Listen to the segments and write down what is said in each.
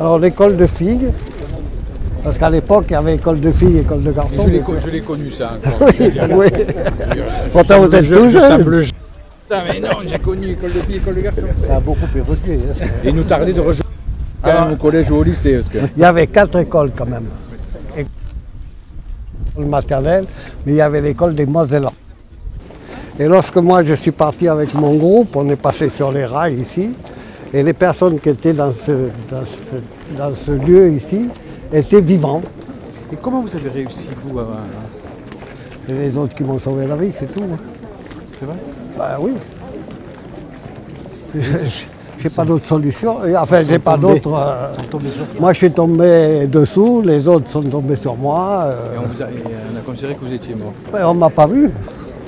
Alors l'école de filles, parce qu'à l'époque il y avait école de filles et école de garçons. Je l'ai connu ça encore. Oui. Pourtant vous êtes tout jeune. Mais non, j'ai connu école de filles, école de garçons. Ça a beaucoup évolué. Et il nous tardait de rejoindre quand même au collège ou au lycée. Parce que... Il y avait 4 écoles quand même. L'école maternelle, mais il y avait l'école des Mosellans. Et lorsque moi je suis parti avec mon groupe, on est passé sur les rails ici, et les personnes qui étaient dans ce lieu ici étaient vivantes. Et comment vous avez réussi, vous, à... C'est les autres qui m'ont sauvé la vie, c'est tout. C'est vrai? Ben oui. J'ai pas d'autre solution. Enfin, j'ai pas d'autre. Moi, je suis tombé dessous, les autres sont tombés sur moi. Et on a considéré que vous étiez mort. Ben, on m'a pas vu.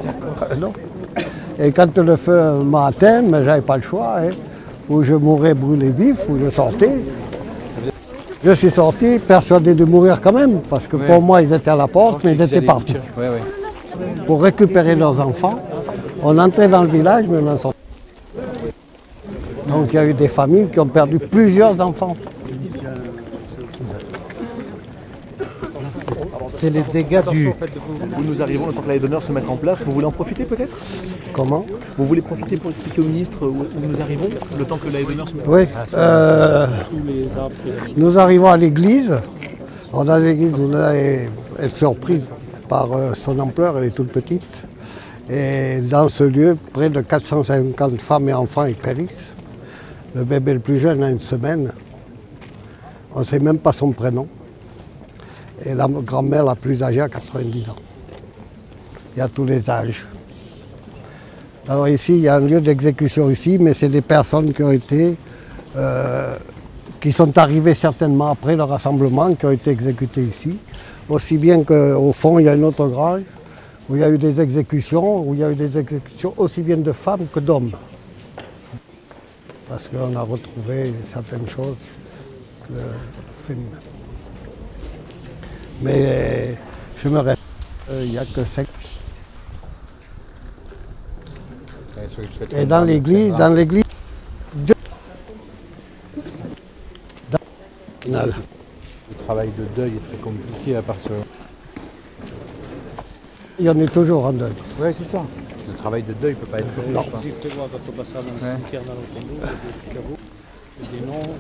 D'accord. Non. Et quand le feu m'a atteint, mais j'avais pas le choix. Hein, où je mourrais brûlé vif, où je sortais. Je suis sorti persuadé de mourir quand même, parce que pour moi, ils étaient à la porte, mais ils étaient partis. Pour récupérer leurs enfants, on entrait dans le village, mais on en sortait. Donc il y a eu des familles qui ont perdu plusieurs enfants. C'est les dégâts du... Où nous arrivons, le temps que l'année d'honneur se mette en place. Vous voulez en profiter peut-être? Comment? Vous voulez profiter pour expliquer au ministre où nous arrivons, le temps que l'année d'honneur se mette en place? Oui. Nous arrivons à l'église. On a l'église, vous allez être surprise par son ampleur, elle est toute petite. Et dans ce lieu, près de 450 femmes et enfants y périssent. Le bébé le plus jeune a 1 semaine. On ne sait même pas son prénom. Et la grand-mère la plus âgée a 90 ans. Il y a tous les âges. Alors ici, il y a un lieu d'exécution ici, mais c'est des personnes qui ont été, qui sont arrivées certainement après le rassemblement, qui ont été exécutées ici. Aussi bien qu'au fond, il y a une autre grange où il y a eu des exécutions, aussi bien de femmes que d'hommes. Parce qu'on a retrouvé certaines choses féminines. Mais je me répète, il n'y a que 5. Et dans l'église, deux. Le travail de deuil est très compliqué à partir. Il y en est toujours en deuil. Oui, c'est ça. Le travail de deuil ne peut pas être fait. Quand on passe dans le cimetière, dans le tombeau, des caveaux, des noms,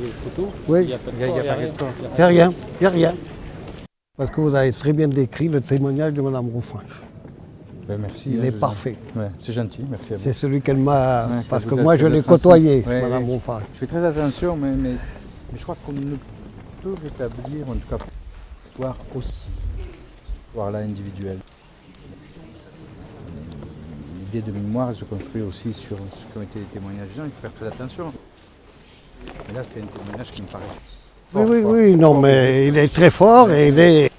des photos. Oui. Il n'y a pas de corps, Il n'y a rien. Il n'y a rien. Parce que vous avez très bien décrit le témoignage de Mme Roufange. Ben merci. Il est parfait. Ouais, c'est gentil, merci à vous. C'est celui qu'elle m'a... Ouais, parce que moi je l'ai côtoyé, ouais, Mme Roufange. Je fais très attention, mais je crois qu'on ne peut rétablir, en tout cas, l'histoire aussi. L'histoire-là individuelle. L'idée de mémoire se construit aussi sur ce qui ont été les témoignages des gens, il faut faire très attention. Mais là, c'était un témoignage qui me paraissait... Oui, non, mais il est très fort et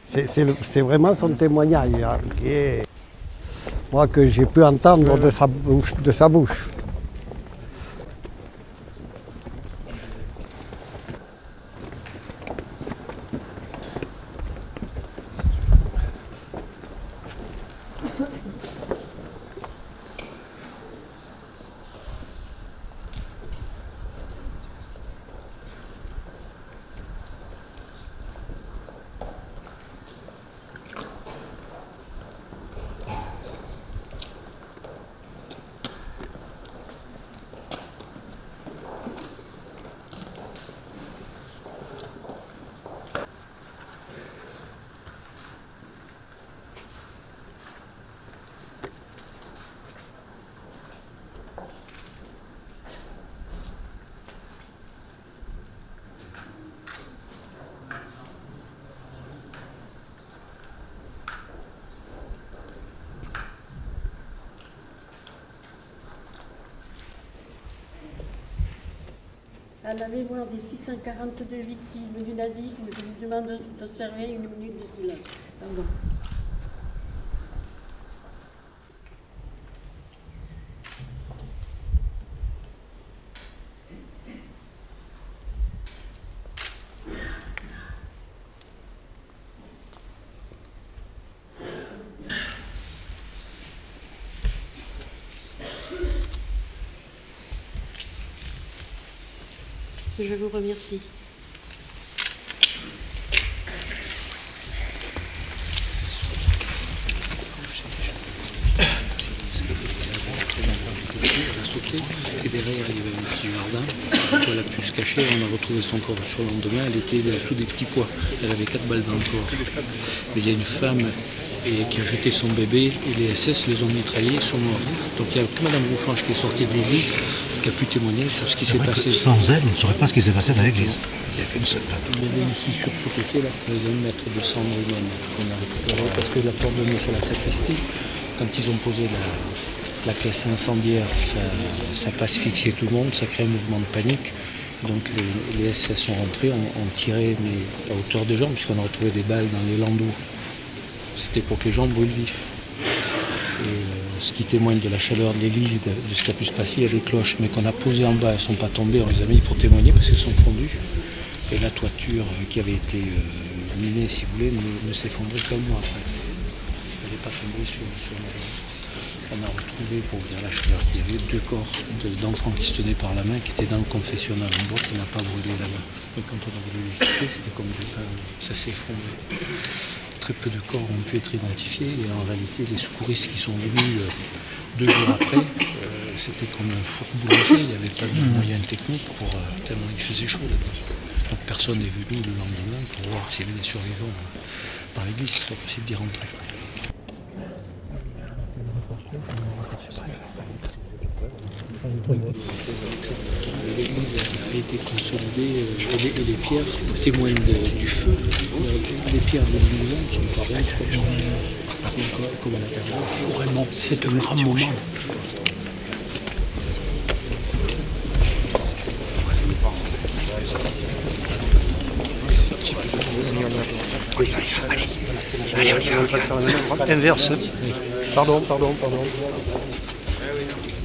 c'est vraiment son témoignage hein, qui est, moi, que j'ai pu entendre de sa bouche. À la mémoire des 642 victimes du nazisme, je vous demande d'observer 1 minute de silence. Pardon. Je vous remercie. Et derrière, il y avait un petit jardin. Elle a pu se cacher. On a retrouvé son corps sur le lendemain. Elle était sous des petits pois. Elle avait 4 balles dans le corps. Mais il y a une femme qui a jeté son bébé et les SS les ont mitraillés et sont morts. Donc il n'y a que Mme Rouffranche qui est sortie de l'église qui a pu témoigner sur ce qui s'est passé. Sans elle, on ne saurait pas ce qui s'est passé dans l'église. Il n'y a qu'une seule femme. Il y avait ici sur ce côté-là 20 mètres de cendre humaine qu'on a récupéré parce que la porte de sur la sacristie, quand ils ont posé la caisse incendiaire, ça a asphyxié tout le monde, ça crée un mouvement de panique. Donc les SS sont rentrés, ont tiré mais à hauteur des jambes, puisqu'on a retrouvé des balles dans les landaux. C'était pour que les gens brûlent vifs. Et, ce qui témoigne de la chaleur de l'église, de ce qui a pu se passer, il y a des cloches, mais qu'on a posées en bas, elles ne sont pas tombées, on les a mis pour témoigner parce qu'elles sont fondues. Et la toiture qui avait été minée, si vous voulez, ne s'effondrait qu'un mois après. Elle n'est pas tombée sur la... On a retrouvé, pour dire la chaleur qu'il y avait, 2 corps d'enfants qui se tenaient par la main, qui étaient dans le confessionnal en bois, qui n'a pas brûlé la main. Mais quand on a voulu les quitter, c'était comme du pain, ça s'est effondré. Très peu de corps ont pu être identifiés, et en réalité, les secouristes qui sont venus 2 jours après, c'était comme un four boulanger, il n'y avait pas de moyens techniques pour tellement il faisait chaud là-dedans. Donc personne n'est venu le lendemain pour voir s'il y avait des survivants par l'église, c'est pas possible d'y rentrer. L'église a été consolidée et les pierres témoignent du feu. Les pierres de l'église sont pas bien. C'est encore comme à l'intérieur. Vraiment, c'est un grand moment. Allez, on y va. Inverse. Pardon.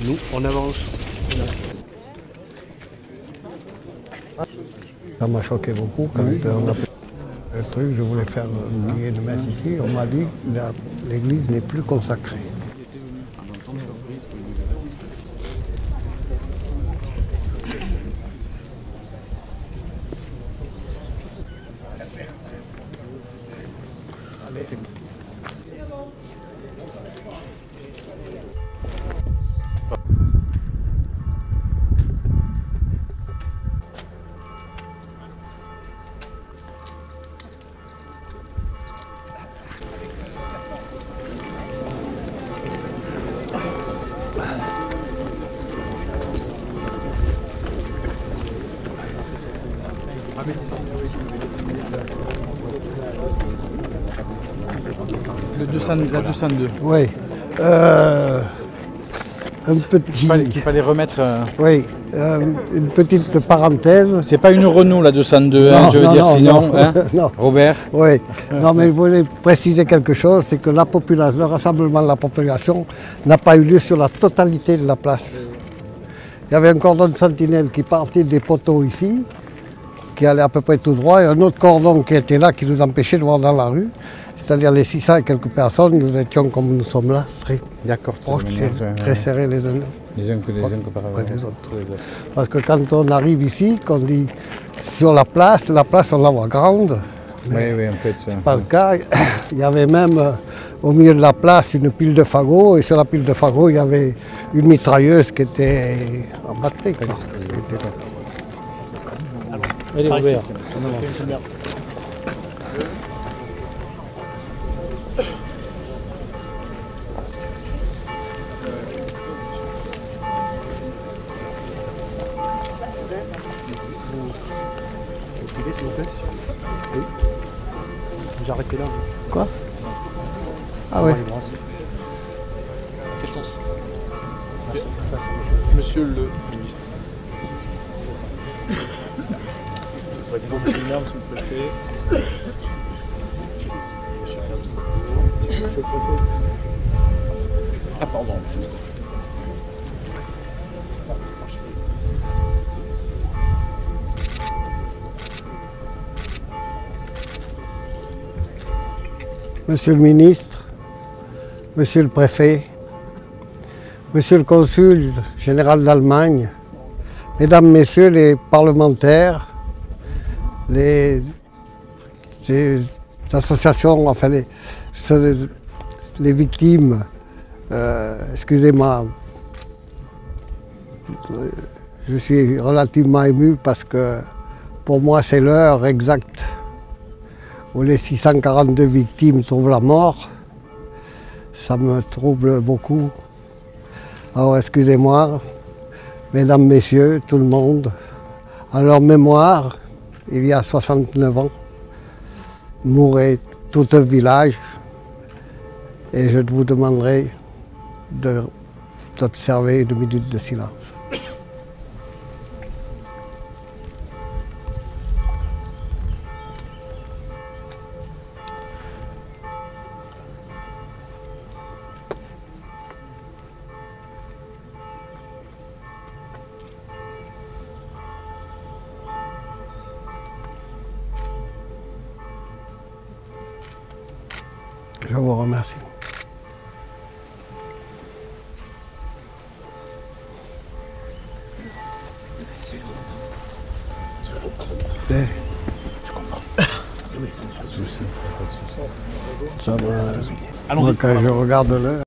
Nous, on avance. Ça m'a choqué beaucoup quand on a fait le truc, je voulais faire qu'il y ait une messe ici. On m'a dit que l'église n'est plus consacrée. La 202. Oui. Un petit... Qu'il fallait remettre... Oui, une petite parenthèse. C'est pas une Renault la 202, hein, je veux dire, sinon, non, hein, non. Robert. Oui, non mais je voulais préciser quelque chose, c'est que le rassemblement de la population n'a pas eu lieu sur la totalité de la place. Il y avait un cordon de sentinelle qui partait des poteaux ici, qui allait à peu près tout droit, et un autre cordon qui était là, qui nous empêchait de voir dans la rue. C'est-à-dire les 600 et quelques personnes, nous étions comme nous sommes là, très proches, très serrés les uns par les autres. Parce que quand on arrive ici, qu'on dit sur la place on la voit grande. Oui, en fait. C'est pas le cas. Il y avait même au milieu de la place une pile de fagots, et sur la pile de fagots, il y avait une mitrailleuse qui était en batterie. Allez, Robert. Oui. J'ai arrêté là. Quoi? Ah oui. Quel sens? Monsieur le ministre. Président, monsieur le maire, monsieur le préfet. Monsieur le préfet. Ah pardon, monsieur. Monsieur le ministre, monsieur le préfet, monsieur le consul général d'Allemagne, Mesdames, Messieurs les parlementaires, les associations, enfin les victimes, excusez-moi, je suis relativement ému parce que pour moi c'est l'heure exacte où les 642 victimes trouvent la mort. Ça me trouble beaucoup. Alors excusez-moi, mesdames, messieurs, tout le monde, à leur mémoire, il y a 69 ans, mourait tout un village et je vous demanderai d'observer 2 minutes de silence. Je vous remercie. Ça va. Moi, quand je regarde l'heure.